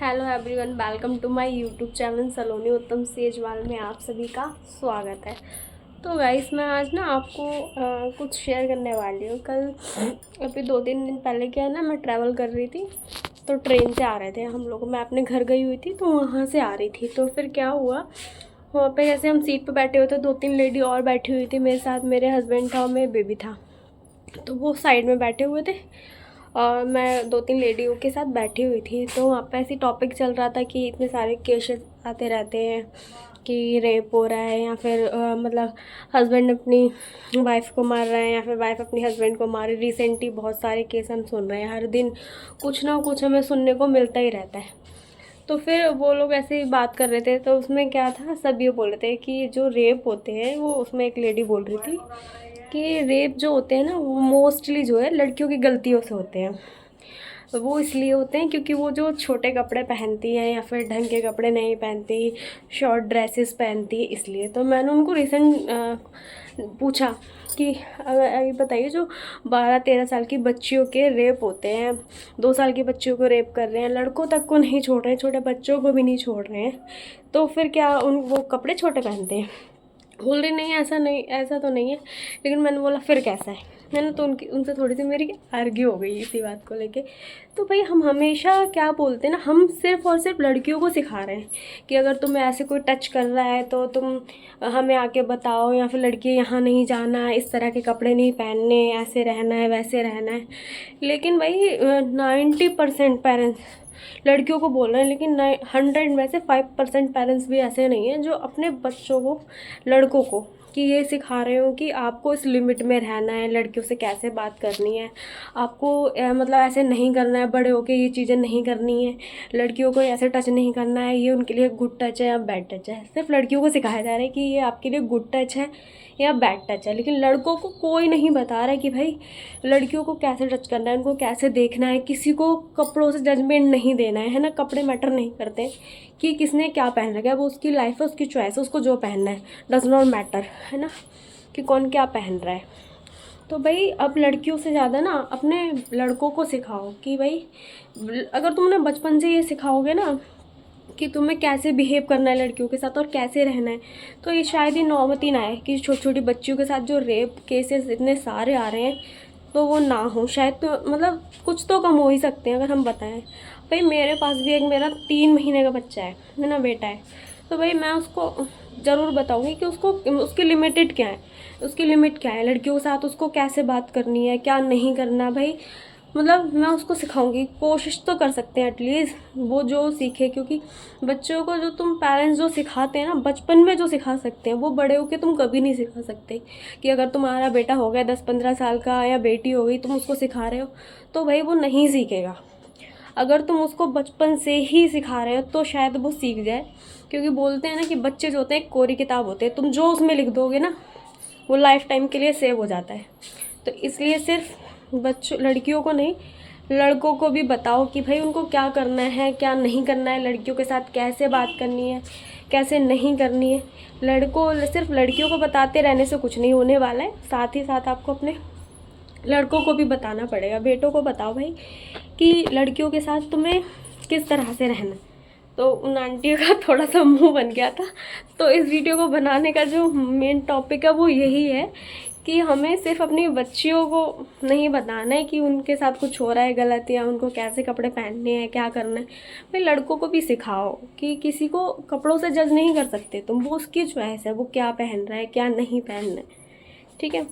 Hello everyone, welcome to my YouTube channel Saloni Uttam Sejwal में आप सभी का स्वागत है। तो गाइस, मैं आज ना आपको कुछ शेयर करने वाली हूँ। कल अभी 2-3 दिन पहले क्या है ना, मैं ट्रैवल कर रही थी तो ट्रेन से आ रहे थे हम लोग। मैं अपने घर गई हुई थी तो वहाँ से आ रही थी। तो फिर क्या हुआ, वहाँ पे जैसे हम सीट पे बैठे हुए थे, 2-3 लेडी और बैठी हुई थी मेरे साथ। मेरे हस्बैंड था और मेरा बेबी था, तो वो साइड में बैठे हुए थे और मैं 2-3 लेडियों के साथ बैठी हुई थी। तो वहाँ पे ऐसी टॉपिक चल रहा था कि इतने सारे केसेस आते रहते हैं कि रेप हो रहा है, या फिर मतलब हस्बैंड अपनी वाइफ को मार रहा है, या फिर वाइफ अपनी हस्बैंड को मार रही। रिसेंटली बहुत सारे केस हम सुन रहे हैं, हर दिन कुछ ना कुछ हमें सुनने को मिलता ही रहता है। तो फिर वो लोग ऐसे ही बात कर रहे थे, तो उसमें क्या था, सब ये बोल रहे थे कि जो रेप होते हैं वो, उसमें एक लेडी बोल रही थी कि रेप जो होते हैं ना, वो मोस्टली जो है लड़कियों की गलतियों से होते हैं। वो इसलिए होते हैं क्योंकि वो जो छोटे कपड़े पहनती हैं या फिर ढंग के कपड़े नहीं पहनती, शॉर्ट ड्रेसेस पहनती है, इसलिए। तो मैंने उनको पूछा कि अभी बताइए, जो 12-13 साल की बच्चियों के रेप होते हैं, 2 साल की बच्चियों को रेप कर रहे हैं, लड़कों तक को नहीं छोड़ रहे हैं, छोटे बच्चों को भी नहीं छोड़ रहे हैं, तो फिर क्या वो कपड़े छोटे पहनते हैं? बोल रही नहीं, ऐसा नहीं, ऐसा तो नहीं है। लेकिन मैंने बोला फिर कैसा है। मैंने तो उनसे थोड़ी सी मेरी आर्ग्यू हो गई इसी बात को लेके। तो भाई, हम हमेशा क्या बोलते हैं ना, हम सिर्फ़ और सिर्फ लड़कियों को सिखा रहे हैं कि अगर तुम्हें ऐसे कोई टच कर रहा है तो तुम हमें आके बताओ, या फिर लड़की यहाँ नहीं जाना, इस तरह के कपड़े नहीं पहनने, ऐसे रहना है, वैसे रहना है। लेकिन भाई 90% पेरेंट्स लड़कियों को बोल रहे हैं, लेकिन 100 में से 5% पेरेंट्स भी ऐसे नहीं हैं जो अपने बच्चों को, लड़कों को, कि ये सिखा रहे हो कि आपको इस लिमिट में रहना है, लड़कियों से कैसे बात करनी है, आपको मतलब ऐसे नहीं करना है, बड़े होके ये चीज़ें नहीं करनी है, लड़कियों को ऐसे टच नहीं करना है, ये उनके लिए गुड टच है या बैड टच है। सिर्फ लड़कियों को सिखाया जा रहा है कि ये आपके लिए गुड टच है या बैड टच है, लेकिन लड़कों को कोई नहीं बता रहा है कि भाई लड़कियों को कैसे टच करना है, उनको कैसे देखना है। किसी को कपड़ों से जजमेंट नहीं देना है ना, कपड़े मैटर नहीं करते कि किसने क्या पहन रखा है, वो उसकी लाइफ है, उसकी चॉइस है, उसको जो पहनना है, डज नॉट मैटर, है ना, कि कौन क्या पहन रहा है। तो भाई, अब लड़कियों से ज़्यादा ना अपने लड़कों को सिखाओ कि भाई, अगर तुमने बचपन से ये सिखाओगे ना कि तुम्हें कैसे बिहेव करना है लड़कियों के साथ और कैसे रहना है, तो ये शायद ही नौबत ही ना आए कि छोटी छोटी बच्चियों के साथ जो रेप केसेस इतने सारे आ रहे हैं, तो वो ना हो शायद। तो मतलब कुछ तो कम हो ही सकते हैं अगर हम बताएं। भाई, मेरे पास भी एक मेरा 3 महीने का बच्चा है ना, बेटा है। तो भाई, मैं उसको ज़रूर बताऊँगी कि उसको, उसकी लिमिटेड क्या है, उसकी लिमिट क्या है, लड़कियों के साथ उसको कैसे बात करनी है, क्या नहीं करना। भाई, मतलब मैं उसको सिखाऊंगी, कोशिश तो कर सकते हैं एटलीस्ट वो जो सीखे, क्योंकि बच्चों को जो तुम पेरेंट्स जो सिखाते हैं ना बचपन में, जो सिखा सकते हैं, वो बड़े होके तुम कभी नहीं सिखा सकते। कि अगर तुम्हारा बेटा हो गया 10-15 साल का, या बेटी हो गई, तुम उसको सिखा रहे हो, तो भाई वो नहीं सीखेगा। अगर तुम उसको बचपन से ही सिखा रहे हो तो शायद वो सीख जाए, क्योंकि बोलते हैं ना कि बच्चे जो होते हैं एक कोरी किताब होते हैं, तुम जो उसमें लिख दोगे ना, वो लाइफ टाइम के लिए सेव हो जाता है। तो इसलिए सिर्फ बच्चों, लड़कियों को नहीं, लड़कों को भी बताओ कि भाई उनको क्या करना है, क्या नहीं करना है, लड़कियों के साथ कैसे बात करनी है, कैसे नहीं करनी है। लड़कों, सिर्फ लड़कियों को बताते रहने से कुछ नहीं होने वाला है, साथ ही साथ आपको अपने लड़कों को भी बताना पड़ेगा। बेटों को बताओ भाई कि लड़कियों के साथ तुम्हें किस तरह से रहना है। तो उन आंटियों का थोड़ा सा मुंह बन गया था। तो इस वीडियो को बनाने का जो मेन टॉपिक है वो यही है कि हमें सिर्फ अपनी बच्चियों को नहीं बताना है कि उनके साथ कुछ हो रहा है गलत, या उनको कैसे कपड़े पहनने हैं, क्या करना है। भाई, लड़कों को भी सिखाओ कि किसी को कपड़ों से जज नहीं कर सकते तुम, वो उसकी चॉइस है, वो क्या पहन रहा है, क्या नहीं पहनना है। ठीक है,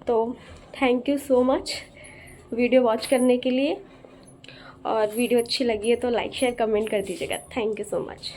तो thank you so much video watch करने के लिए। और वीडियो अच्छी लगी है तो लाइक शेयर कमेंट कर दीजिएगा। Thank you so much.